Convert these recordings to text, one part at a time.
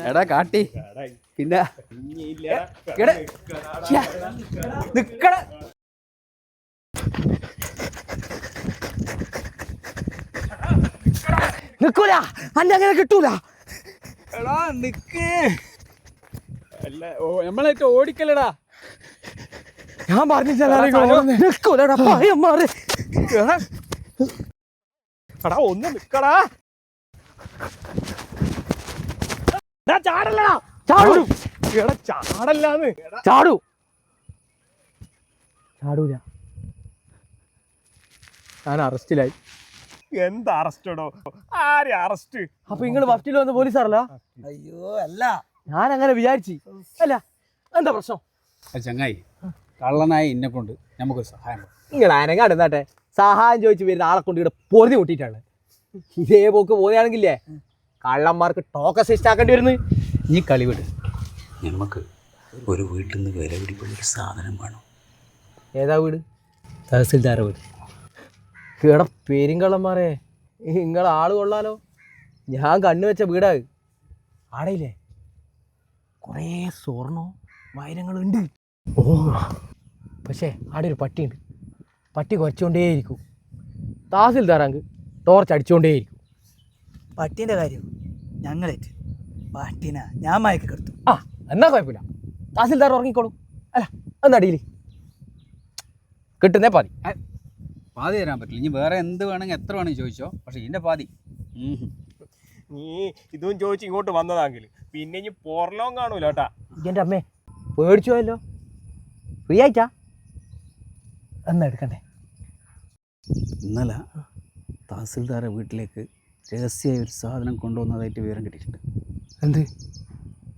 എടാ കാട്ടി പിന്നെ നിക്കട നിക്കൂല അന്നെ അങ്ങനെ കിട്ടൂല. എടാ നിക്ക് അല്ല നമ്മളായിട്ട് ഓടിക്കലടാ. ഞാൻ പറഞ്ഞില്ലൂലടാ പയ്യന്മാര്. എടാ ഒന്ന് നിക്കടാ. ചാടല്ലടാ ചാടൂ. എടാ ചാടല്ലാന്ന്. ചാടൂ ചാടൂല. ഞാൻ അറസ്റ്റിലായി. എന്താ അറസ്റ്റോടോ? ആരെ അറസ്റ്റ്? അപ്പൊ നിങ്ങള് ഫസ്റ്റിൽ വന്ന പോലീസാറല്ല? അയ്യോ അല്ല, ഞാൻ അങ്ങനെ വിചാരിച്ചു. അല്ല എന്താ പ്രശ്നം? ചങ്ങായി കള്ളനായി എന്നെ കൊണ്ട് നമുക്കൊരു സഹായം. നിങ്ങൾ ആരെങ്കിലും അടുത്താട്ടെ സഹായം ചോദിച്ചു വരുന്ന ആളെ കൊണ്ട് ഇവിടെ പൊറുതി കൂട്ടിയിട്ടാണ്. ഇതേ പോക്ക് പോകുകയാണെങ്കിലേ കള്ളന്മാർക്ക് ടോക്കൺ സിസ്റ്റം ആക്കേണ്ടി വരുന്നു. നീ കളി വിട്. നമുക്ക് ഒരു വീട്ടിൽ നിന്ന് വില പിടിപ്പുള്ളൊരു സാധനം വേണം. ഏതാ വീട്? തഹസിൽദാര വീട്. കേട പെരുങ്കള്ളന്മാരെ, നിങ്ങളെ ആള് കൊള്ളാലോ. ഞാൻ കണ്ണുവെച്ച വീടാ. ആടയില്ലേ കുറേ സ്വർണ്ണവും വൈരങ്ങളുണ്ട്. ഓ പക്ഷേ ആടെ ഒരു പട്ടിയുണ്ട്. പട്ടി കുറച്ചുകൊണ്ടേയിരിക്കും. തഹസിൽദാറാങ്ക് ടോർച്ച് അടിച്ചുകൊണ്ടേയിരിക്കും. പട്ടീൻ്റെ കാര്യം ഞങ്ങളേറ്റ്. പട്ടീനെ ഞാൻ മയക്കി കിടത്തു. ആ എന്നാ കുഴപ്പമില്ല, തഹസിൽദാർ ഉറങ്ങിക്കോളും. അല്ല എന്നടിയിൽ കിട്ടുന്നേ പാതി. പാതി തരാൻ പറ്റില്ല. ഇനി വേറെ എന്ത് വേണമെങ്കിൽ എത്ര വേണമെങ്കിൽ ചോദിച്ചോ, പക്ഷെ ഇതിൻ്റെ പാതി. നീ ഇതും ചോദിച്ച് ഇങ്ങോട്ട് വന്നതാങ്കിൽ പിന്നെ ഇനി പോർലോം കാണൂല കേട്ടാ. എൻ്റെ അമ്മേ പേടിച്ചു പോയല്ലോ. ഫ്രീ ആയിട്ടാ എന്നാ എടുക്കണ്ടേ? ഇന്നലെ തഹസിൽദാരെ വീട്ടിലേക്ക് രഹസ്യമായ ഒരു സാധനം കൊണ്ടുവന്നതായിട്ട് വിവരം കിട്ടിയിട്ടുണ്ട്. എന്ത്?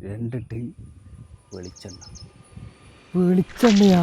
2 ടിൻ വെളിച്ചെണ്ണ. വെളിച്ചെണ്ണയാ?